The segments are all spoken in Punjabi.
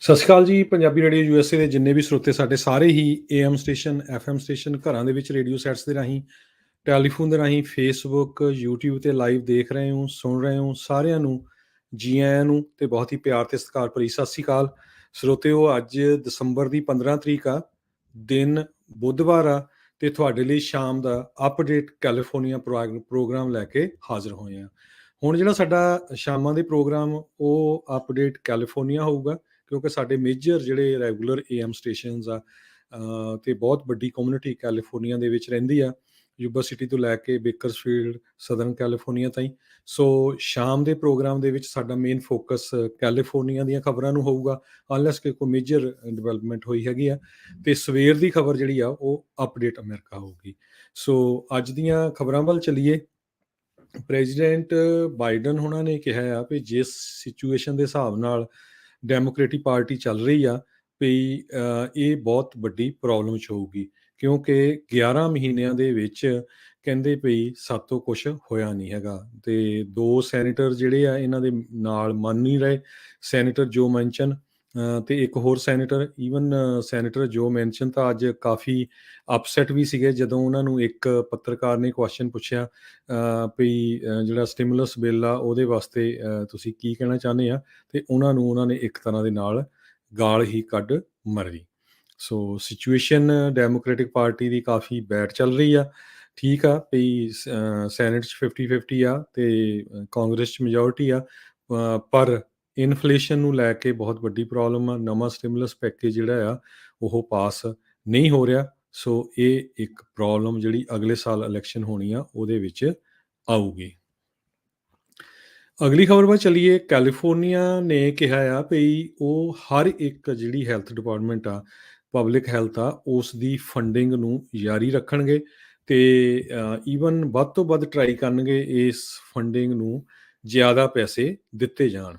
ਸਤਿ ਸ਼੍ਰੀ ਅਕਾਲ ਜੀ। ਪੰਜਾਬੀ ਰੇਡੀਓ ਯੂਐਸਏ ਦੇ ਜਿੰਨੇ ਵੀ ਸਰੋਤੇ ਸਾਡੇ ਸਾਰੇ ਹੀ ਏਐਮ ਸਟੇਸ਼ਨ, ਐਫਐਮ ਸਟੇਸ਼ਨ, ਘਰਾਂ ਦੇ ਵਿੱਚ ਰੇਡੀਓ ਸੈਟਸ ਦੇ ਰਾਹੀਂ, ਟੈਲੀਫੋਨ ਦੇ ਰਾਹੀਂ, ਫੇਸਬੁੱਕ, ਯੂਟਿਊਬ ਤੇ ਲਾਈਵ ਦੇਖ ਰਹੇ ਹੋ, ਸੁਣ ਰਹੇ ਹੋ, ਸਾਰਿਆਂ ਨੂੰ ਜੀ ਆਇਆਂ ਨੂੰ ਤੇ ਬਹੁਤ ਹੀ ਪਿਆਰ ਤੇ ਸਤਿਕਾਰ ਭਰੀ ਸਤਿ ਸ਼੍ਰੀ ਅਕਾਲ। ਸਰੋਤਿਓ, ਅੱਜ ਦਸੰਬਰ ਦੀ 15 ਤਰੀਕ ਆ, ਦਿਨ ਬੁੱਧਵਾਰ ਆ, ਤੇ ਤੁਹਾਡੇ ਲਈ ਸ਼ਾਮ ਦਾ ਅਪਡੇਟ ਕੈਲੀਫੋਰਨੀਆ ਪ੍ਰੋਗਰਾਮ ਲੈ ਕੇ ਹਾਜ਼ਰ ਹੋਏ ਆ। ਹੁਣ ਜਿਹੜਾ ਸਾਡਾ ਸ਼ਾਮਾਂ ਦੇ ਪ੍ਰੋਗਰਾਮ ਉਹ ਅਪਡੇਟ ਕੈਲੀਫੋਰਨੀਆ ਹੋਊਗਾ, ਕਿਉਂਕਿ ਸਾਡੇ ਮੇਜਰ ਜਿਹੜੇ ਰੈਗੂਲਰ ਏਐਮ ਸਟੇਸ਼ਨਸ ਆ ਤੇ ਬਹੁਤ ਵੱਡੀ ਕਮਿਊਨਿਟੀ ਕੈਲੀਫੋਰਨੀਆ ਦੇ ਵਿੱਚ ਰਹਿੰਦੀ ਆ, ਯੂਬਾ ਸਿਟੀ ਤੋਂ ਲੈ ਕੇ ਬੇਕਰਸਫੀਲਡ, ਸਦਰਨ ਕੈਲੀਫੋਰਨੀਆ ਤਾਈਂ। ਸੋ ਸ਼ਾਮ ਦੇ ਪ੍ਰੋਗਰਾਮ ਦੇ ਵਿੱਚ ਸਾਡਾ ਮੇਨ ਫੋਕਸ ਕੈਲੀਫੋਰਨੀਆ ਦੀਆਂ ਖਬਰਾਂ ਨੂੰ ਹੋਊਗਾ, ਅਨਲੈਸ ਕਿ ਕੋਈ ਮੇਜਰ ਡਿਵੈਲਪਮੈਂਟ ਹੋਈ ਹੈਗੀ ਆ। ਤੇ ਸਵੇਰ ਦੀ ਖਬਰ ਜਿਹੜੀ ਆ ਉਹ ਅਪਡੇਟ ਅਮਰੀਕਾ ਹੋਊਗੀ। ਸੋ ਅੱਜ ਦੀਆਂ ਖਬਰਾਂ ਵੱਲ ਚੱਲੀਏ। ਪ੍ਰੈਜ਼ੀਡੈਂਟ ਬਾਈਡਨ ਹੋਣਾ ਨੇ ਕਿਹਾ ਆ ਵੀ ਜਿਸ ਸਿਚੁਏਸ਼ਨ ਦੇ ਹਿਸਾਬ ਨਾਲ ਡੈਮੋਕ੍ਰੇਟਿਕ ਪਾਰਟੀ ਚੱਲ ਰਹੀ ਆ, ਵੀ ਇਹ ਬਹੁਤ ਵੱਡੀ ਪ੍ਰੋਬਲਮ 'ਚ ਹੋਊਗੀ, ਕਿਉਂਕਿ 11 ਮਹੀਨਿਆਂ ਦੇ ਵਿੱਚ ਕਹਿੰਦੇ ਵੀ ਸਾਤੋਂ ਕੁਛ ਹੋਇਆ ਨਹੀਂ ਹੈਗਾ। ਤੇ 2 ਸੈਨੇਟਰ ਜਿਹੜੇ ਆ ਇਹਨਾਂ ਦੇ ਨਾਲ ਮੰਨ ਨਹੀਂ ਰਹੇ, ਸੈਨੇਟਰ ਜੋ ਮੈਨਸ਼ਨ ਤੇ ਇੱਕ ਹੋਰ ਸੈਨੇਟਰ। ਈਵਨ ਸੈਨੇਟਰ ਜੋ ਮੈਨਸ਼ਨ ਤਾਂ ਅੱਜ ਕਾਫੀ ਅਪਸੈਟ ਵੀ ਸੀਗੇ ਜਦੋਂ ਉਹਨਾਂ ਨੂੰ ਇੱਕ ਪੱਤਰਕਾਰ ਨੇ ਕੁਐਸਚਨ ਪੁੱਛਿਆ ਵੀ ਜਿਹੜਾ ਸਟਿਮੂਲਸ ਬਿੱਲ ਆ ਉਹਦੇ ਵਾਸਤੇ ਤੁਸੀਂ ਕੀ ਕਹਿਣਾ ਚਾਹੁੰਦੇ ਆ, ਤੇ ਉਹਨਾਂ ਨੇ ਇੱਕ ਤਰ੍ਹਾਂ ਦੇ ਨਾਲ ਗਾਲ ਹੀ ਕੱਢ ਮਰੀ। ਸੋ ਸਿਚੁਏਸ਼ਨ ਡੈਮੋਕ੍ਰੇਟਿਕ ਪਾਰਟੀ ਦੀ ਕਾਫੀ ਬੈਡ ਚੱਲ ਰਹੀ ਆ। ਠੀਕ ਆ ਵੀ ਸੈਨੇਟ 'ਚ 50-50 ਆ ਤੇ ਕਾਂਗਰਸ 'ਚ ਮੈਜੋਰਿਟੀ ਆ, ਪਰ ਇਨਫਲੇਸ਼ਨ ਨੂੰ ਲੈ ਕੇ ਬਹੁਤ ਵੱਡੀ ਪ੍ਰੋਬਲਮ ਆ। ਨਵਾਂ ਸਟਿਮੂਲਸ ਪੈਕੇਜ ਜਿਹੜਾ ਆ ਉਹ ਪਾਸ ਨਹੀਂ ਹੋ ਰਿਹਾ। ਸੋ ਇਹ ਇੱਕ ਪ੍ਰੋਬਲਮ ਜਿਹੜੀ ਅਗਲੇ ਸਾਲ ਇਲੈਕਸ਼ਨ ਹੋਣੀ ਆ ਉਹਦੇ ਵਿੱਚ ਆਊਗੀ। ਅਗਲੀ ਖਬਰ ਵੱਲ ਚੱਲੀਏ। ਕੈਲੀਫੋਰਨੀਆ ਨੇ ਕਿਹਾ ਆ ਵੀ ਉਹ ਹਰ ਇੱਕ ਜਿਹੜੀ ਹੈਲਥ ਡਿਪਾਰਟਮੈਂਟ ਆ, ਪਬਲਿਕ ਹੈਲਥ ਆ, ਉਸ ਦੀ ਫੰਡਿੰਗ ਨੂੰ ਜਾਰੀ ਰੱਖਣਗੇ ਤੇ ਈਵਨ ਵੱਧ ਤੋਂ ਵੱਧ ਟਰਾਈ ਕਰਨਗੇ ਇਸ ਫੰਡਿੰਗ ਨੂੰ ਜ਼ਿਆਦਾ ਪੈਸੇ ਦਿੱਤੇ ਜਾਣ।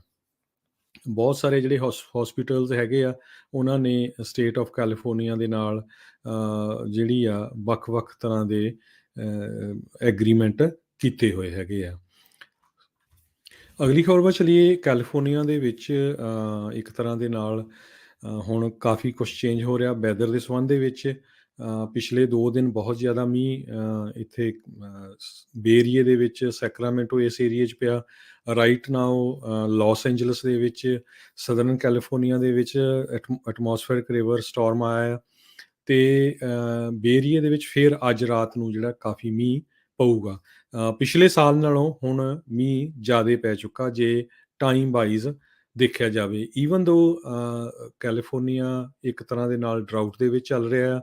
ਬਹੁਤ ਸਾਰੇ ਜਿਹੜੇ ਹੌਸਪੀਟਲਸ ਹੈਗੇ ਆ, ਉਹਨਾਂ ਨੇ ਸਟੇਟ ਆਫ ਕੈਲੀਫੋਰਨੀਆ ਦੇ ਨਾਲ ਜਿਹੜੀ ਆ ਵੱਖ-ਵੱਖ ਤਰ੍ਹਾਂ ਦੇ ਐਗਰੀਮੈਂਟ ਕੀਤੇ ਹੋਏ ਹੈਗੇ ਆ। ਅਗਲੀ ਖਬਰ ਵੱਲ ਚੱਲੀਏ। ਕੈਲੀਫੋਰਨੀਆ ਦੇ ਵਿੱਚ ਇੱਕ ਤਰ੍ਹਾਂ ਦੇ ਨਾਲ ਹੁਣ ਕਾਫੀ ਕੁਛ ਚੇਂਜ ਹੋ ਰਿਹਾ ਵੈਦਰ ਦੇ ਸੰਬੰਧ ਦੇ ਵਿੱਚ। ਪਿਛਲੇ 2 ਦਿਨ ਬਹੁਤ ਜ਼ਿਆਦਾ ਮੀਂਹ ਇੱਥੇ ਬੇ ਏਰੀਏ ਦੇ ਵਿੱਚ, ਸੈਕਰਾਮੈਂਟੋ ਇਸ ਏਰੀਏ 'ਚ ਪਿਆ। ਰਾਈਟ ਨਾਓ ਲਾਸ ਐਂਜਲਸ ਦੇ ਵਿੱਚ, ਸਦਰਨ ਕੈਲੀਫੋਰਨੀਆ ਦੇ ਵਿੱਚ ਐਟਮੋਸਫੇਰਿਕ ਰਿਵਰ ਸਟੋਰਮ ਆਇਆ ਆ, ਤੇ ਬੇ ਏਰੀਏ ਦੇ ਵਿੱਚ ਫਿਰ ਅੱਜ ਰਾਤ ਨੂੰ ਜਿਹੜਾ ਕਾਫੀ ਮੀਂਹ ਪਊਗਾ। ਪਿਛਲੇ ਸਾਲ ਨਾਲੋਂ ਹੁਣ ਮੀਂਹ ਜ਼ਿਆਦਾ ਪੈ ਚੁੱਕਾ ਜੇ ਟਾਈਮ ਵਾਈਜ਼ ਦੇਖਿਆ ਜਾਵੇ। ਈਵਨ ਦੋ ਕੈਲੀਫੋਰਨੀਆ ਇੱਕ ਤਰ੍ਹਾਂ ਦੇ ਨਾਲ ਡਰਾਊਟ ਦੇ ਵਿੱਚ ਚੱਲ ਰਿਹਾ ਆ।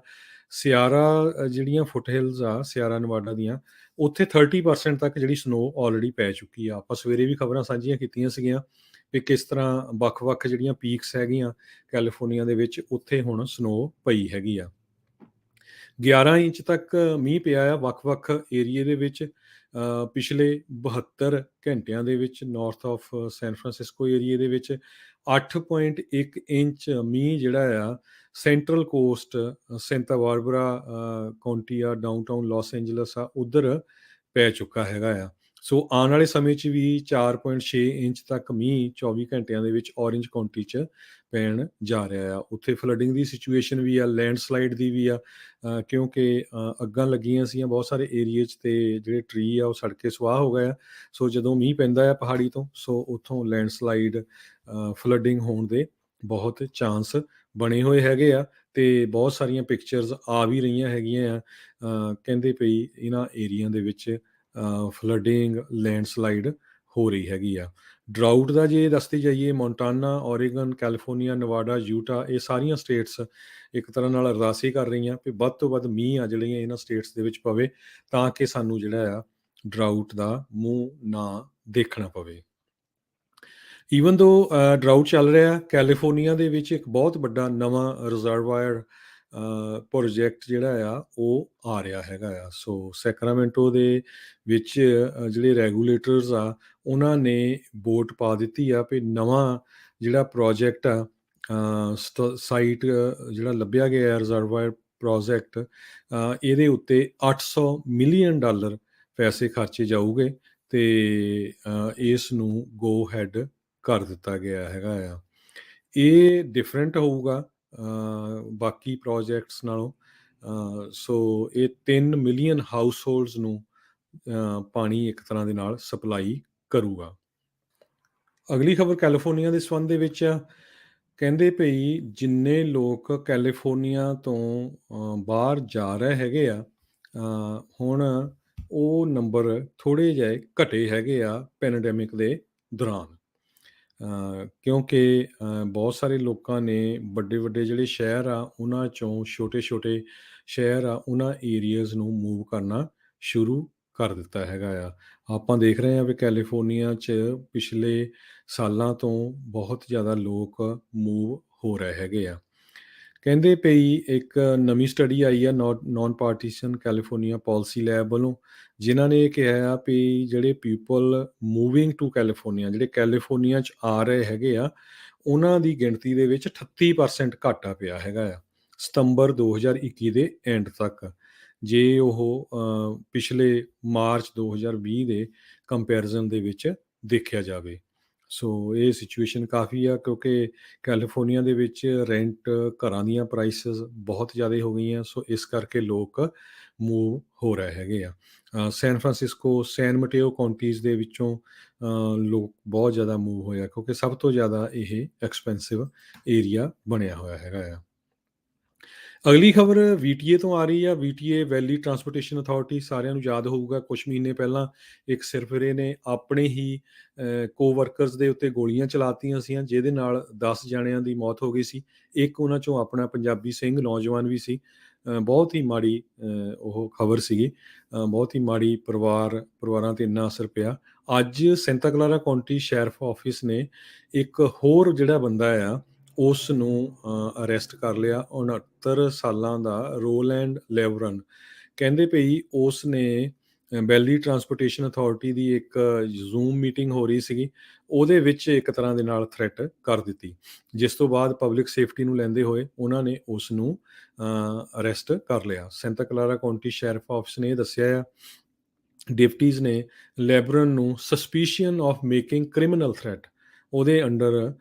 ਸਿਆਰਾ ਜਿਹੜੀਆਂ ਫੁੱਟ ਹਿਲਸ ਆ, ਸਿਆਰਾ ਨਵਾਡਾ ਦੀਆਂ, ਉੱਥੇ 30% ਤੱਕ ਜਿਹੜੀ ਸਨੋ ਆਲਰੇਡੀ ਪੈ ਚੁੱਕੀ ਆ। ਆਪਾਂ ਸਵੇਰੇ ਵੀ ਖਬਰਾਂ ਸਾਂਝੀਆਂ ਕੀਤੀਆਂ ਸੀਗੀਆਂ ਵੀ ਕਿਸ ਤਰ੍ਹਾਂ ਵੱਖ-ਵੱਖ ਜਿਹੜੀਆਂ ਪੀਕਸ ਹੈਗੀਆਂ ਕੈਲੀਫੋਰਨੀਆ ਦੇ ਵਿੱਚ, ਉੱਥੇ ਹੁਣ ਸਨੋ ਪਈ ਹੈਗੀ ਆ। 11 ਇੰਚ ਤੱਕ ਮੀਂਹ ਪਿਆ ਆ ਵੱਖ-ਵੱਖ ਏਰੀਏ ਦੇ ਵਿੱਚ। ਪਿਛਲੇ 72 ਘੰਟਿਆਂ ਦੇ ਵਿੱਚ ਨਾਰਥ ਆਫ ਸੈਨ ਫਰਾਂਸਿਸਕੋ ਏਰੀਏ ਦੇ ਵਿੱਚ 8.1 ਇੰਚ ਮੀਂਹ ਜਿਹੜਾ ਆ central cost, Santa Barbara County ਆ, ਡਾਊਨਟਾਊਨ ਲਾਸ ਐਂਜਲਸ ਆ, ਉੱਧਰ ਪੈ ਚੁੱਕਾ ਹੈਗਾ ਆ। ਸੋ ਆਉਣ ਵਾਲੇ ਸਮੇਂ 'ਚ ਵੀ 4.6 ਇੰਚ ਤੱਕ ਮੀਂਹ 24 ਘੰਟਿਆਂ ਦੇ ਵਿੱਚ ਔਰੇਂਜ ਕਾਉਂਟੀ 'ਚ ਪੈਣ ਜਾ ਰਿਹਾ ਆ। ਉੱਥੇ ਫਲੱਡਿੰਗ ਦੀ ਸਿਚੁਏਸ਼ਨ ਵੀ ਆ, ਲੈਂਡਸਲਾਈਡ ਦੀ ਵੀ ਆ, ਕਿਉਂਕਿ ਅੱਗਾਂ ਲੱਗੀਆਂ ਸੀਗੀਆਂ ਬਹੁਤ ਸਾਰੇ ਏਰੀਏ 'ਚ, ਤੇ ਜਿਹੜੇ ਟਰੀ ਆ ਉਹ ਸੜ ਕੇ ਸੁਆਹ ਹੋ ਗਏ ਆ। ਸੋ ਜਦੋਂ ਮੀਂਹ ਪੈਂਦਾ ਆ ਪਹਾੜੀ ਤੋਂ, ਸੋ ਉੱਥੋਂ ਲੈਂਡਸਲਾਈਡ, ਫਲੱਡਿੰਗ ਹੋਣ ਦੇ ਬਹੁਤ ਚਾਂਸ ਬਣੇ ਹੋਏ ਹੈਗੇ ਆ, ਤੇ ਬਹੁਤ ਸਾਰੀਆਂ ਪਿਕਚਰਸ ਆ ਵੀ ਰਹੀਆਂ ਹੈਗੀਆਂ ਆ। ਕਹਿੰਦੇ ਪਈ ਇਹਨਾਂ ਏਰੀਆ ਦੇ ਵਿੱਚ ਫਲੱਡਿੰਗ, ਲੈਂਡਸਲਾਈਡ ਹੋ ਰਹੀ ਹੈਗੀ ਆ। ਡਰਾਊਟ ਦਾ ਜੇ ਦੱਸਦੇ ਜਾਈਏ, ਮੋਂਟਾਨਾ, ਓਰੇਗਨ, ਕੈਲੀਫੋਰਨੀਆ, ਨਵਾਡਾ, ਯੂਟਾ, ਇਹ ਸਾਰੀਆਂ ਸਟੇਟਸ ਇੱਕ ਤਰ੍ਹਾਂ ਨਾਲ ਅਰਦਾਸ ਹੀ ਕਰ ਰਹੀਆਂ ਵੀ ਵੱਧ ਤੋਂ ਵੱਧ ਮੀਂਹ ਆ ਜਿਹੜੀਆਂ ਇਹਨਾਂ ਸਟੇਟਸ ਦੇ ਵਿੱਚ ਪਵੇ, ਤਾਂ ਕਿ ਸਾਨੂੰ ਜਿਹੜਾ ਆ ਡਰਾਊਟ ਦਾ ਮੂੰਹ ਨਾ ਦੇਖਣਾ ਪਵੇ। ਈਵਨ ਦੋ ਡਰਾਊਟ ਚੱਲ ਰਿਹਾ, ਕੈਲੀਫੋਰਨੀਆ ਦੇ ਵਿੱਚ ਇੱਕ ਬਹੁਤ ਵੱਡਾ ਨਵਾਂ ਰਿਜ਼ਰਵਾਇਰ ਪ੍ਰੋਜੈਕਟ ਜਿਹੜਾ ਆ ਉਹ ਆ ਰਿਹਾ ਹੈਗਾ ਆ। ਸੋ ਸੈਕਰਾਮੈਂਟੋ ਦੇ ਵਿੱਚ ਜਿਹੜੇ ਰੈਗੂਲੇਟਰਸ ਆ, ਉਹਨਾਂ ਨੇ ਵੋਟ ਪਾ ਦਿੱਤੀ ਆ ਵੀ ਨਵਾਂ ਜਿਹੜਾ ਪ੍ਰੋਜੈਕਟ ਆ, ਸਾਈਟ ਜਿਹੜਾ ਲੱਭਿਆ ਗਿਆ ਰਿਜ਼ਰਵਾਇਰ ਪ੍ਰੋਜੈਕਟ, ਇਹਦੇ ਉੱਤੇ $800 ਮਿਲੀਅਨ ਪੈਸੇ ਖਰਚੇ ਜਾਊਗੇ, ਤੇ ਇਸ ਨੂੰ ਗੋ ਹੈਡ ਕਰ ਦਿੱਤਾ ਗਿਆ ਹੈਗਾ ਆ। ਇਹ ਡਿਫਰੈਂਟ ਹੋਊਗਾ ਬਾਕੀ ਪ੍ਰੋਜੈਕਟਸ ਨਾਲੋਂ। ਸੋ ਇਹ 3 ਮਿਲੀਅਨ ਹਾਊਸਹੋਲਡਸ ਨੂੰ ਪਾਣੀ ਇੱਕ ਤਰ੍ਹਾਂ ਦੇ ਨਾਲ ਸਪਲਾਈ ਕਰੂਗਾ। ਅਗਲੀ ਖਬਰ ਕੈਲੀਫੋਰਨੀਆ ਦੇ ਸੰਬੰਧ ਦੇ ਵਿੱਚ ਆ। ਕਹਿੰਦੇ ਭਈ ਜਿੰਨੇ ਲੋਕ ਕੈਲੀਫੋਰਨੀਆ ਤੋਂ ਬਾਹਰ ਜਾ ਰਹੇ ਹੈਗੇ ਆ, ਹੁਣ ਉਹ ਨੰਬਰ ਥੋੜ੍ਹੇ ਜਿਹੇ ਘਟੇ ਹੈਗੇ ਆ ਪੈਂਡੈਮਿਕ ਦੇ ਦੌਰਾਨ। ਕਿਉਂਕਿ ਬਹੁਤ ਸਾਰੇ ਲੋਕਾਂ ਨੇ ਵੱਡੇ ਜਿਹੜੇ ਸ਼ਹਿਰ ਆ ਉਹਨਾਂ 'ਚੋਂ ਛੋਟੇ ਸ਼ਹਿਰ ਆ ਉਹਨਾਂ ਏਰੀਆਜ਼ ਨੂੰ ਮੂਵ ਕਰਨਾ ਸ਼ੁਰੂ ਕਰ ਦਿੱਤਾ ਹੈਗਾ ਆ। ਆਪਾਂ ਦੇਖ ਰਹੇ ਹਾਂ ਵੀ ਕੈਲੀਫੋਰਨੀਆ 'ਚ ਪਿਛਲੇ ਸਾਲਾਂ ਤੋਂ ਬਹੁਤ ਜ਼ਿਆਦਾ ਲੋਕ ਮੂਵ ਹੋ ਰਹੇ ਹੈਗੇ ਆ। ਕਹਿੰਦੇ ਪਈ ਇੱਕ ਨਵੀਂ ਸਟੱਡੀ ਆਈ ਆ non partition California policy lab ਵੱਲੋਂ, ਜਿਨ੍ਹਾਂ ਨੇ ਇਹ ਕਿਹਾ ਆ ਵੀ ਜਿਹੜੇ ਪੀਪਲ ਮੂਵਿੰਗ ਟੂ ਕੈਲੀਫੋਰਨੀਆ, ਜਿਹੜੇ ਕੈਲੀਫੋਰਨੀਆ 'ਚ ਆ ਰਹੇ ਹੈਗੇ ਆ, ਉਹਨਾਂ ਦੀ ਗਿਣਤੀ ਦੇ ਵਿੱਚ 38% ਘਾਟਾ ਪਿਆ ਹੈਗਾ ਆ ਸਤੰਬਰ 2021 ਦੇ ਐਂਡ ਤੱਕ, ਜੇ ਉਹ ਪਿਛਲੇ ਮਾਰਚ 2020 ਦੇ ਕੰਪੈਰੀਜ਼ਨ ਦੇ ਵਿੱਚ ਦੇਖਿਆ ਜਾਵੇ। ਸੋ ਇਹ ਸਿਚੁਏਸ਼ਨ ਕਾਫੀ ਆ, ਕਿਉਂਕਿ ਕੈਲੀਫੋਰਨੀਆ ਦੇ ਵਿੱਚ ਰੈਂਟ, ਘਰਾਂ ਦੀਆਂ ਪ੍ਰਾਈਸਿਸ ਬਹੁਤ ਜ਼ਿਆਦਾ ਹੋ ਗਈਆਂ, ਸੋ ਇਸ ਕਰਕੇ ਲੋਕ ਮੂਵ ਹੋ ਰਹੇ ਹੈਗੇ ਆ। ਸੈਨ ਫਰਾਂਸਿਸਕੋ, ਸੈਨ ਮਟੇਓ ਕਾਉਂਟੀਜ਼ ਦੇ ਵਿੱਚੋਂ ਲੋਕ ਬਹੁਤ ਜ਼ਿਆਦਾ ਮੂਵ ਹੋਏ ਆ, ਕਿਉਂਕਿ ਸਭ ਤੋਂ ਜ਼ਿਆਦਾ ਇਹ ਐਕਸਪੈਂਸਿਵ ਏਰੀਆ ਬਣਿਆ ਹੋਇਆ ਹੈਗਾ ਆ। ਅਗਲੀ ਖਬਰ VTA ਤੋਂ ਆ ਰਹੀ ਆ। VTA ਵੈਲੀ ਟਰਾਂਸਪੋਰਟੇਸ਼ਨ ਅਥਾਰਟੀ, ਸਾਰਿਆਂ ਨੂੰ ਯਾਦ ਹੋਊਗਾ ਕੁਛ ਮਹੀਨੇ ਪਹਿਲਾਂ ਇੱਕ ਸਿਰਫਿਰੇ ਨੇ ਆਪਣੇ ਹੀ ਕੋਵਰਕਰਸ ਦੇ ਉੱਤੇ ਗੋਲੀਆਂ ਚਲਾਤੀਆਂ ਸੀਆਂ, ਜਿਹਦੇ ਨਾਲ 10 ਜਣਿਆਂ ਦੀ ਮੌਤ ਹੋ ਗਈ ਸੀ। ਇੱਕ ਉਹਨਾਂ 'ਚੋਂ ਆਪਣਾ ਪੰਜਾਬੀ ਸਿੰਘ ਨੌਜਵਾਨ ਵੀ ਸੀ। ਬਹੁਤ ਹੀ ਮਾੜੀ ਉਹ ਖਬਰ ਸੀਗੀ। ਬਹੁਤ ਹੀ ਮਾੜੀ ਪਰਿਵਾਰਾਂ ਤੇ ਇੰਨਾ ਅਸਰ ਪਿਆ। ਅੱਜ ਸੈਂਟਾ ਕਲਾਰਾ ਕਾਉਂਟੀ ਸ਼ੈਰਿਫ ਆਫਿਸ ਨੇ ਇੱਕ ਹੋਰ ਜਿਹੜਾ ਬੰਦਾ ਆ ਉਸ ਨੂੰ ਅਰੈਸਟ ਕਰ ਲਿਆ। 69 ਸਾਲਾਂ ਦਾ ਰੋਲੈਂਡ ਲੈਵਰਨ। ਕਹਿੰਦੇ ਭਈ ਉਸ ਨੇ ਵੈਲੀ ਟਰਾਂਸਪੋਰਟੇਸ਼ਨ ਅਥਾਰਟੀ ਦੀ ਇੱਕ ਜ਼ੂਮ ਮੀਟਿੰਗ ਹੋ ਰਹੀ ਸੀਗੀ, ਉਹਦੇ ਵਿੱਚ ਇੱਕ ਤਰ੍ਹਾਂ ਦੇ ਨਾਲ ਥ੍ਰੈਟ ਕਰ ਦਿੱਤੀ, ਜਿਸ ਤੋਂ ਬਾਅਦ ਪਬਲਿਕ ਸੇਫਟੀ ਨੂੰ ਲੈਂਦੇ ਹੋਏ ਉਹਨਾਂ ਨੇ ਉਸ ਨੂੰ ਅਰੈਸਟ ਕਰ ਲਿਆ। ਸੈਂਟਾ ਕਲਾਰਾ ਕਾਉਂਟੀ ਸ਼ੈਰਿਫ ਆਫਿਸ ਨੇ ਇਹ ਦੱਸਿਆ ਆ, ਡਿਪਟੀਜ਼ ਨੇ ਲੈਬਰਨ ਨੂੰ suspicion of making criminal threat ਉਹਦੇ ਅੰਡਰ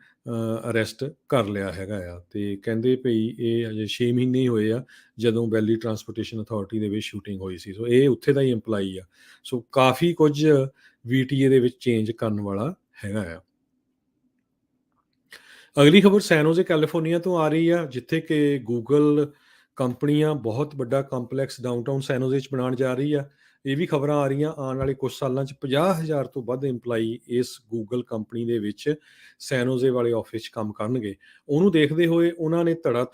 ਅਰੈਸਟ ਕਰ ਲਿਆ ਹੈਗਾ ਆ। ਅਤੇ ਕਹਿੰਦੇ ਭਈ ਇਹ ਅਜੇ 6 ਮਹੀਨੇ ਹੀ ਹੋਏ ਆ ਜਦੋਂ ਵੈਲੀ ਟਰਾਂਸਪੋਰਟੇਸ਼ਨ ਅਥਾਰਟੀ ਦੇ ਵਿੱਚ ਸ਼ੂਟਿੰਗ ਹੋਈ ਸੀ। ਸੋ ਇਹ ਉੱਥੇ ਦਾ ਹੀ ਇੰਪਲਾਈ ਆ। ਸੋ ਕਾਫੀ ਕੁਝ VTA ਦੇ ਵਿੱਚ ਚੇਂਜ ਕਰਨ ਵਾਲਾ ਹੈਗਾ ਆ। ਅਗਲੀ ਖਬਰ ਸੈਨ ਹੋਜ਼ੇ ਕੈਲੀਫੋਰਨੀਆ ਤੋਂ ਆ ਰਹੀ ਆ, ਜਿੱਥੇ ਕਿ ਗੂਗਲ ਕੰਪਨੀਆਂ ਬਹੁਤ ਵੱਡਾ ਕੰਪਲੈਕਸ ਡਾਊਨਟਾਊਨ ਸੈਨ ਹੋਜ਼ੇ 'ਚ ਬਣਾਉਣ ਜਾ ਰਹੀ ਆ। ਇਹ ਵੀ ਖਬਰਾਂ ਆ ਰਹੀਆਂ ਆਉਣ ਵਾਲੇ ਕੁਝ ਸਾਲਾਂ 'ਚ 50,000 ਤੋਂ ਵੱਧ ਇੰਪਲਾਈ ਇਸ ਗੂਗਲ ਕੰਪਨੀ ਦੇ ਵਿੱਚ ਸੈਨ ਹੋਜ਼ੇ ਵਾਲੇ ਆਫਿਸ 'ਚ ਕੰਮ ਕਰਨਗੇ। ਉਹਨੂੰ ਦੇਖਦੇ ਹੋਏ ਉਹਨਾਂ ਨੇ ਧੜ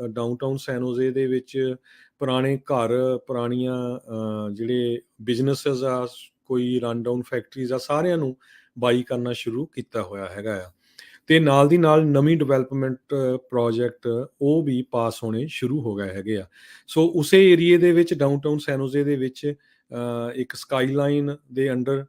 ਡਾਊਨਟਾਊਨ ਸੈਨ ਹੋਜ਼ੇ ਦੇ ਵਿੱਚ ਪੁਰਾਣੇ ਘਰ, ਪੁਰਾਣੀਆਂ ਜਿਹੜੇ ਬਿਜ਼ਨੈਸਿਸ ਆ, ਕੋਈ ਰਨ ਡਾਊਨ ਫੈਕਟਰੀਜ਼ ਆ, ਸਾਰਿਆਂ ਨੂੰ ਬਾਈ ਕਰਨਾ ਸ਼ੁਰੂ ਕੀਤਾ ਹੋਇਆ ਹੈਗਾ ਆ। ਅਤੇ ਨਾਲ ਦੀ ਨਾਲ ਨਵੀਂ ਡਿਵੈਲਪਮੈਂਟ ਪ੍ਰੋਜੈਕਟ ਉਹ ਵੀ ਪਾਸ ਹੋਣੇ ਸ਼ੁਰੂ ਹੋ ਗਏ ਹੈਗੇ ਆ। ਸੋ ਉਸੇ ਏਰੀਏ ਦੇ ਵਿੱਚ ਡਾਊਨਟਾਊਨ ਸੈਨ ਹੋਜ਼ੇ ਦੇ ਵਿੱਚ ਇੱਕ ਸਕਾਈਲਾਈਨ ਦੇ ਅੰਡਰ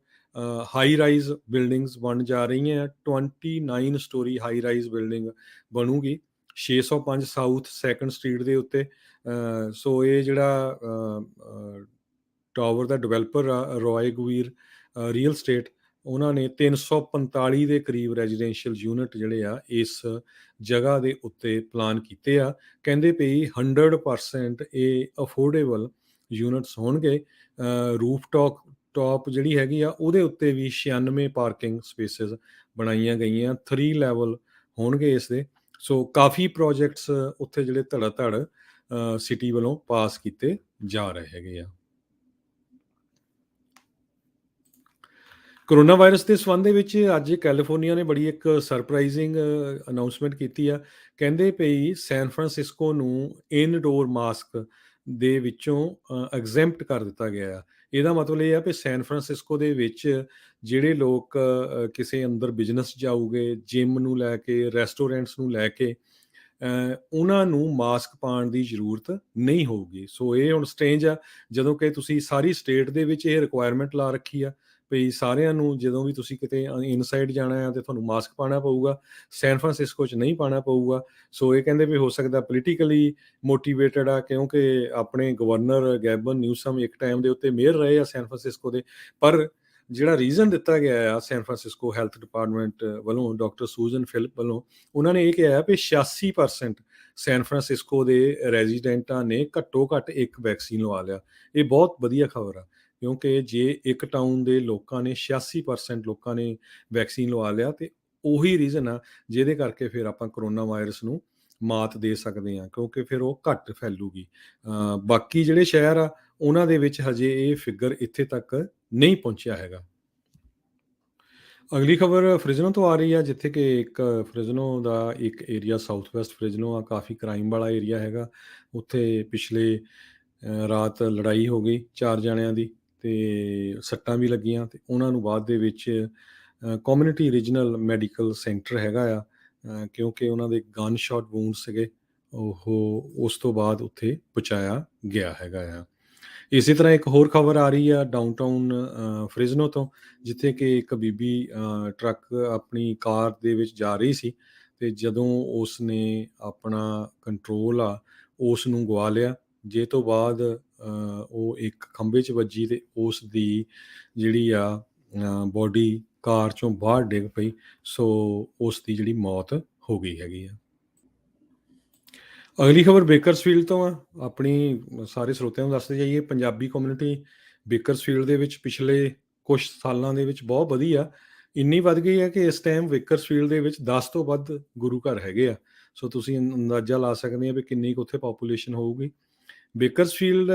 ਹਾਈ ਰਾਈਜ਼ ਬਿਲਡਿੰਗਸ ਬਣ ਜਾ ਰਹੀਆਂ। 29 ਸਟੋਰੀ ਹਾਈ ਰਾਈਜ਼ ਬਿਲਡਿੰਗ ਬਣੂਗੀ 605 ਸਾਊਥ 2nd ਸਟਰੀਟ ਦੇ ਉੱਤੇ। ਸੋ ਇਹ ਜਿਹੜਾ ਟਾਵਰ ਦਾ ਡਿਵੈਲਪਰ ਆ ਰੋਏ ਗੁਈਰ ਰੀਅਲ ਸਟੇਟ, ਉਹਨਾਂ ਨੇ 345 ਦੇ ਕਰੀਬ ਰੈਜ਼ੀਡੈਂਸ਼ੀਅਲ ਯੂਨਿਟ ਜਿਹੜੇ ਆ ਇਸ ਜਗ੍ਹਾ ਦੇ ਉੱਤੇ ਪਲਾਨ ਕੀਤੇ ਆ। ਕਹਿੰਦੇ ਪਈ 100% ਇਹ ਅਫੋਰਡੇਬਲ ਯੂਨਿਟਸ ਹੋਣਗੇ। ਰੂਫ ਟਾਪ ਜਿਹੜੀ ਹੈਗੀ ਆ ਉਹਦੇ ਉੱਤੇ ਵੀ 96 ਪਾਰਕਿੰਗ ਸਪੇਸਿਸ ਬਣਾਈਆਂ ਗਈਆਂ। 3 ਲੈਵਲ ਹੋਣਗੇ ਇਸ ਦੇ। ਸੋ ਕਾਫੀ ਪ੍ਰੋਜੈਕਟਸ ਉੱਥੇ ਜਿਹੜੇ ਧੜ ਸਿਟੀ ਵੱਲੋਂ ਪਾਸ ਕੀਤੇ ਜਾ ਰਹੇ ਹੈਗੇ ਆ। ਕਰੋਨਾ ਵਾਇਰਸ ਦੇ ਸੰਬੰਧ ਦੇ ਵਿੱਚ ਅੱਜ ਕੈਲੀਫੋਰਨੀਆ ਨੇ ਬੜੀ ਇੱਕ ਸਰਪ੍ਰਾਈਜ਼ਿੰਗ ਅਨਾਊਂਸਮੈਂਟ ਕੀਤੀ ਆ। ਕਹਿੰਦੇ ਪਈ ਸੈਨ ਫਰਾਂਸਿਸਕੋ ਨੂੰ ਇਨਡੋਰ ਮਾਸਕ ਦੇ ਵਿੱਚੋਂ ਐਗਜ਼ੈਂਪਟ ਕਰ ਦਿੱਤਾ ਗਿਆ ਆ। ਇਹਦਾ ਮਤਲਬ ਇਹ ਆ ਕਿ ਸੈਨ ਫਰਾਂਸਿਸਕੋ ਦੇ ਵਿੱਚ ਜਿਹੜੇ ਲੋਕ ਕਿਸੇ ਅੰਦਰ ਬਿਜ਼ਨਸ ਜਾਊਗੇ, ਜਿਮ ਨੂੰ ਲੈ ਕੇ, ਰੈਸਟੋਰੈਂਟਸ ਨੂੰ ਲੈ ਕੇ, ਉਹਨਾਂ ਨੂੰ ਮਾਸਕ ਪਾਉਣ ਦੀ ਜ਼ਰੂਰਤ ਨਹੀਂ ਹੋਊਗੀ। ਸੋ ਇਹ ਹੁਣ ਸਟੇਂਜ ਆ, ਜਦੋਂ ਕਿ ਤੁਸੀਂ ਸਾਰੀ ਸਟੇਟ ਦੇ ਵਿੱਚ ਇਹ ਰਿਕੁਆਇਰਮੈਂਟ ਲਾ ਰੱਖੀ ਆ ਵੀ ਸਾਰਿਆਂ ਨੂੰ ਜਦੋਂ ਵੀ ਤੁਸੀਂ ਕਿਤੇ ਇਨਸਾਈਡ ਜਾਣਾ ਆ ਤਾਂ ਤੁਹਾਨੂੰ ਮਾਸਕ ਪਾਉਣਾ ਪਊਗਾ। ਸੈਨ ਫਰਾਂਸਿਸਕੋ 'ਚ ਨਹੀਂ ਪਾਉਣਾ ਪਊਗਾ। ਸੋ ਇਹ ਕਹਿੰਦੇ ਵੀ ਹੋ ਸਕਦਾ ਪੋਲੀਟੀਕਲੀ ਮੋਟੀਵੇਟਡ ਆ, ਕਿਉਂਕਿ ਆਪਣੇ ਗਵਰਨਰ ਗੈਬਨ ਨਿਊਸਮ ਇੱਕ ਟਾਈਮ ਦੇ ਉੱਤੇ ਮੇਅਰ ਰਹੇ ਆ ਸੈਨ ਫਰਾਂਸਿਸਕੋ ਦੇ, ਪਰ ਜਿਹੜਾ ਰੀਜ਼ਨ ਦਿੱਤਾ ਗਿਆ ਆ ਸੈਨ ਫਰਾਂਸਿਸਕੋ ਹੈਲਥ ਡਿਪਾਰਟਮੈਂਟ ਵੱਲੋਂ, ਡਾਕਟਰ ਸੂਜ਼ਨ ਫਿਲਿਪ ਵੱਲੋਂ, ਉਹਨਾਂ ਨੇ ਇਹ ਕਿਹਾ ਵੀ 86% ਸੈਨ ਫਰਾਂਸਿਸਕੋ ਦੇ ਰੈਜ਼ੀਡੈਂਟਾਂ ਨੇ ਘੱਟੋ ਘੱਟ ਇੱਕ ਵੈਕਸੀਨ ਲਵਾ ਲਿਆ। ਇਹ ਬਹੁਤ ਵਧੀਆ ਖਬਰ ਆ, ਕਿਉਂਕਿ ਜੇ ਇੱਕ ਟਾਊਨ ਦੇ ਲੋਕਾਂ ਨੇ 86% ਲੋਕਾਂ ਨੇ ਵੈਕਸੀਨ ਲਵਾ ਲਿਆ, ਤੇ ਉਹੀ ਰੀਜ਼ਨ ਆ ਜਿਹਦੇ ਕਰਕੇ ਫਿਰ ਆਪਾਂ ਕਰੋਨਾ ਵਾਇਰਸ ਨੂੰ ਮਾਤ ਦੇ ਸਕਦੇ ਹਾਂ, ਕਿਉਂਕਿ ਫਿਰ ਉਹ ਘੱਟ ਫੈਲੂਗੀ। ਬਾਕੀ ਜਿਹੜੇ ਸ਼ਹਿਰ ਆ ਉਹਨਾਂ ਦੇ ਵਿੱਚ ਹਜੇ ਇਹ ਫਿਗਰ ਇੱਥੇ ਤੱਕ ਨਹੀਂ ਪਹੁੰਚਿਆ ਹੈਗਾ। ਅਗਲੀ ਖਬਰ ਫ੍ਰਿਜ਼ਨੋ ਤੋਂ ਆ ਰਹੀ ਆ, ਜਿੱਥੇ ਕਿ ਇੱਕ ਫ੍ਰਿਜ਼ਨੋ ਦਾ ਇੱਕ ਏਰੀਆ ਸਾਊਥ ਵੈਸਟ ਫ੍ਰਿਜ਼ਨੋ ਆ, ਕਾਫੀ ਕ੍ਰਾਈਮ ਵਾਲਾ ਏਰੀਆ ਹੈਗਾ। ਉੱਥੇ ਪਿਛਲੇ ਰਾਤ ਲੜਾਈ ਹੋ ਗਈ 4 ਜਣਿਆਂ ਦੀ, ਤੇ ਸੱਟਾਂ ਵੀ ਲੱਗੀਆਂ, ਤੇ ਉਹਨਾਂ ਨੂੰ ਬਾਅਦ ਦੇ ਵਿੱਚ ਕਮਿਊਨਿਟੀ ਰੀਜਨਲ ਮੈਡੀਕਲ ਸੈਂਟਰ ਹੈਗਾ ਆ, ਕਿਉਂਕਿ ਉਹਨਾਂ ਦੇ ਗਨ ਸ਼ਾਟ ਵੂੰਡ ਸੀਗੇ, ਉਹ ਉਸ ਤੋਂ ਬਾਅਦ ਉੱਥੇ ਪਹੁੰਚਾਇਆ ਗਿਆ ਹੈਗਾ ਆ। ਇਸੇ ਤਰ੍ਹਾਂ ਇੱਕ ਹੋਰ ਖਬਰ ਆ ਰਹੀ ਆ ਡਾਊਨਟਾਊਨ ਫ੍ਰਿਜ਼ਨੋ ਤੋਂ, ਜਿੱਥੇ ਕਿ ਇੱਕ ਬੀਬੀ ਟਰੱਕ ਆਪਣੀ ਕਾਰ ਦੇ ਵਿੱਚ ਜਾ ਰਹੀ ਸੀ, ਤੇ ਜਦੋਂ ਉਸ ਨੇ ਆਪਣਾ ਕੰਟਰੋਲ ਆ ਉਸ ਨੂੰ ਗਵਾ ਲਿਆ, ਜੇ ਤੋਂ ਬਾਅਦ ਉਹ ਇੱਕ ਖੰਭੇ 'ਚ ਵੱਜੀ, ਤੇ ਉਸ ਦੀ ਜਿਹੜੀ ਆ ਬੋਡੀ ਕਾਰ 'ਚੋਂ ਬਾਹਰ ਡਿੱਗ ਪਈ, ਸੋ ਉਸ ਦੀ ਜਿਹੜੀ ਮੌਤ ਹੋ ਗਈ ਹੈਗੀ ਆ। ਅਗਲੀ ਖਬਰ ਬੇਕਰਸਫੀਲਡ ਤੋਂ ਆ। ਆਪਣੀ ਸਾਰੇ ਸਰੋਤਿਆਂ ਨੂੰ ਦੱਸਦੇ ਜਾਈਏ, ਪੰਜਾਬੀ ਕਮਿਊਨਿਟੀ ਬੇਕਰਸਫੀਲਡ ਦੇ ਵਿੱਚ ਪਿਛਲੇ ਕੁਝ ਸਾਲਾਂ ਦੇ ਵਿੱਚ ਬਹੁਤ ਵਧੀ ਆ। ਇੰਨੀ ਵੱਧ ਗਈ ਹੈ ਕਿ ਇਸ ਟਾਈਮ ਬੇਕਰਸਫੀਲਡ ਦੇ ਵਿੱਚ 10 ਤੋਂ ਵੱਧ ਗੁਰੂ ਘਰ ਹੈਗੇ ਆ। ਸੋ ਤੁਸੀਂ ਅੰਦਾਜ਼ਾ ਲਾ ਸਕਦੇ ਆ ਵੀ ਕਿੰਨੀ ਕੁ ਉੱਥੇ ਪਾਪੂਲੇਸ਼ਨ ਹੋਊਗੀ। ਬੇਕਰਸਫੀਲਡ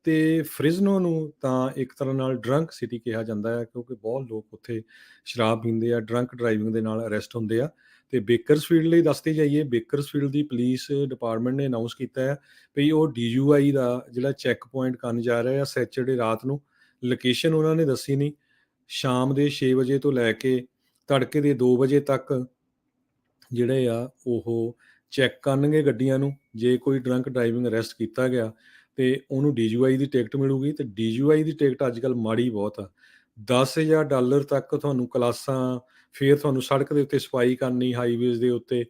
ਤੇ ਫ੍ਰਿਜ਼ਨੋ ਨੂੰ ਤਾਂ ਇੱਕ ਤਰ੍ਹਾਂ ਨਾਲ ਡਰੰਕ ਸਿਟੀ ਕਿਹਾ ਜਾਂਦਾ ਹੈ, ਕਿਉਂਕਿ ਬਹੁਤ ਲੋਕ ਉੱਥੇ ਸ਼ਰਾਬ ਪੀਂਦੇ ਆ, ਡਰੰਕ ਡਰਾਈਵਿੰਗ ਦੇ ਨਾਲ ਅਰੈਸਟ ਹੁੰਦੇ ਆ। ਤੇ ਬੇਕਰਸਫੀਲਡ ਲਈ ਦੱਸਦੇ ਜਾਈਏ, ਬੇਕਰਸਫੀਲਡ ਦੀ ਪੁਲਿਸ ਡਿਪਾਰਟਮੈਂਟ ਨੇ ਅਨਾਊਂਸ ਕੀਤਾ ਹੈ ਵੀ ਉਹ DUI ਦਾ ਜਿਹੜਾ ਚੈੱਕ ਪੁਆਇੰਟ ਕਰਨ ਜਾ ਰਿਹਾ ਆ ਸੈਚਰਡੇ ਰਾਤ ਨੂੰ। ਲੋਕੇਸ਼ਨ ਉਹਨਾਂ ਨੇ ਦੱਸੀ ਨਹੀਂ। ਸ਼ਾਮ ਦੇ 6 ਵਜੇ ਤੋਂ ਲੈ ਕੇ ਤੜਕੇ ਦੇ 2 ਵਜੇ ਤੱਕ ਜਿਹੜੇ ਆ ਉਹ ਚੈੱਕ ਕਰਨਗੇ ਗੱਡੀਆਂ ਨੂੰ। ਜੇ ਕੋਈ ਡਰੰਕ ਡਰਾਈਵਿੰਗ ਅਰੈਸਟ ਕੀਤਾ ਗਿਆ ਤੇ ਉਹਨੂੰ DUI ਦੀ ਟਿਕਟ ਮਿਲੂਗੀ, ਤੇ DUI ਦੀ ਟਿਕਟ ਅੱਜ ਕੱਲ੍ਹ ਮਾੜੀ ਬਹੁਤ ਆ। $10,000 ਤੱਕ ਤੁਹਾਨੂੰ ਕਲਾਸਾਂ, ਫਿਰ ਤੁਹਾਨੂੰ ਸੜਕ ਦੇ ਉੱਤੇ ਸਫਾਈ ਕਰਨੀ ਹਾਈਵੇਜ਼ ਦੇ ਉੱਤੇ,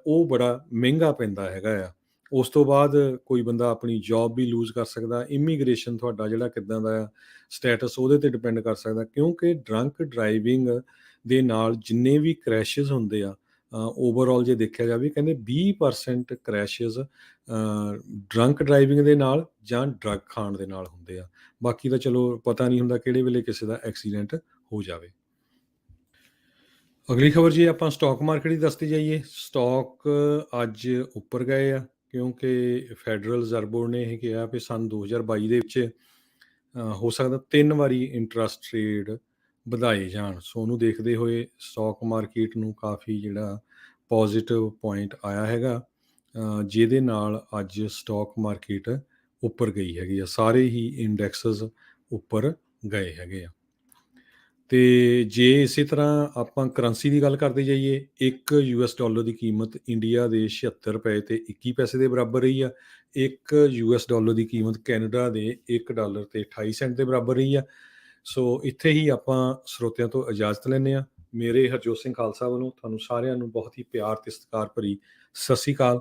ਉਹ ਬੜਾ ਮਹਿੰਗਾ ਪੈਂਦਾ ਹੈਗਾ ਆ। ਉਸ ਤੋਂ ਬਾਅਦ ਕੋਈ ਬੰਦਾ ਆਪਣੀ ਜੌਬ ਵੀ ਲੂਜ਼ ਕਰ ਸਕਦਾ। ਇਮੀਗ੍ਰੇਸ਼ਨ ਤੁਹਾਡਾ ਜਿਹੜਾ ਕਿੱਦਾਂ ਦਾ ਆ ਸਟੇਟਸ, ਉਹਦੇ ਤੇ ਡਿਪੈਂਡ ਕਰ ਸਕਦਾ, ਕਿਉਂਕਿ ਡਰੰਕ ਡਰਾਈਵਿੰਗ ਦੇ ਨਾਲ ਜਿੰਨੇ ਵੀ ਕ੍ਰੈਸ਼ਿਸ ਹੁੰਦੇ ਆ, ਓਵਰਆਲ ਜੇ ਦੇਖਿਆ ਜਾਵੇ, ਕਹਿੰਦੇ 20% ਕ੍ਰੈਸ਼ਿਸ ਡਰੰਕ ਡਰਾਈਵਿੰਗ ਦੇ ਨਾਲ ਜਾਂ ਡਰੱਗ ਖਾਣ ਦੇ ਨਾਲ ਹੁੰਦੇ ਆ। ਬਾਕੀ ਤਾਂ ਚਲੋ ਪਤਾ ਨਹੀਂ ਹੁੰਦਾ ਕਿਹੜੇ ਵੇਲੇ ਕਿਸੇ ਦਾ ਐਕਸੀਡੈਂਟ ਹੋ ਜਾਵੇ। ਅਗਲੀ ਖਬਰ ਜੀ ਆਪਾਂ ਸਟਾਕ ਮਾਰਕੀਟ ਦੀ ਦੱਸਦੇ ਜਾਈਏ। ਸਟਾਕ ਅੱਜ ਉੱਪਰ ਗਏ ਆ, ਕਿਉਂਕਿ ਫੈਡਰਲ ਰਿਜ਼ਰਵ ਬੋਰਡ ਨੇ ਇਹ ਕਿਹਾ ਵੀ ਸੰਨ 2022 ਦੇ ਵਿੱਚ ਹੋ ਸਕਦਾ 3 ਵਾਰੀ ਇੰਟਰਸਟ ਰੇਟ ਵਧਾਏ ਜਾਣ। ਸੋ ਉਹਨੂੰ ਦੇਖਦੇ ਹੋਏ ਸਟਾਕ ਮਾਰਕੀਟ ਨੂੰ ਕਾਫੀ ਜਿਹੜਾ ਪੋਜ਼ਿਟਿਵ ਪੁਆਇੰਟ ਆਇਆ ਹੈਗਾ, ਜਿਹਦੇ ਨਾਲ ਅੱਜ ਸਟਾਕ ਮਾਰਕੀਟ ਉੱਪਰ ਗਈ ਹੈਗੀ ਆ। ਸਾਰੇ ਹੀ ਇੰਡੈਕਸਸ ਉੱਪਰ ਗਏ ਹੈਗੇ ਆ। ਤੇ ਜੇ ਇਸੇ ਤਰ੍ਹਾਂ ਆਪਾਂ ਕਰੰਸੀ ਦੀ ਗੱਲ ਕਰਦੇ ਜਾਈਏ, $1 ਦੀ ਕੀਮਤ ਇੰਡੀਆ ਦੇ 76 ਰੁਪਏ ਤੇ 21 ਪੈਸੇ ਦੇ ਬਰਾਬਰ ਰਹੀ ਆ। $1 ਦੀ ਕੀਮਤ ਕੈਨੇਡਾ ਦੇ $1 ਤੇ 28 ਸੈਂਟ ਦੇ ਬਰਾਬਰ ਰਹੀ ਆ। ਸੋ ਇੱਥੇ ਹੀ ਆਪਾਂ ਸਰੋਤਿਆਂ ਤੋਂ ਇਜਾਜ਼ਤ ਲੈਂਦੇ ਹਾਂ। ਮੇਰੇ ਹਰਜੋਤ ਸਿੰਘ ਖਾਲਸਾ ਵੱਲੋਂ ਤੁਹਾਨੂੰ ਸਾਰਿਆਂ ਨੂੰ ਬਹੁਤ ਹੀ ਪਿਆਰ ਤੇ ਸਤਿਕਾਰ ਭਰੀ ਸਤਿ ਸ਼੍ਰੀ ਅਕਾਲ।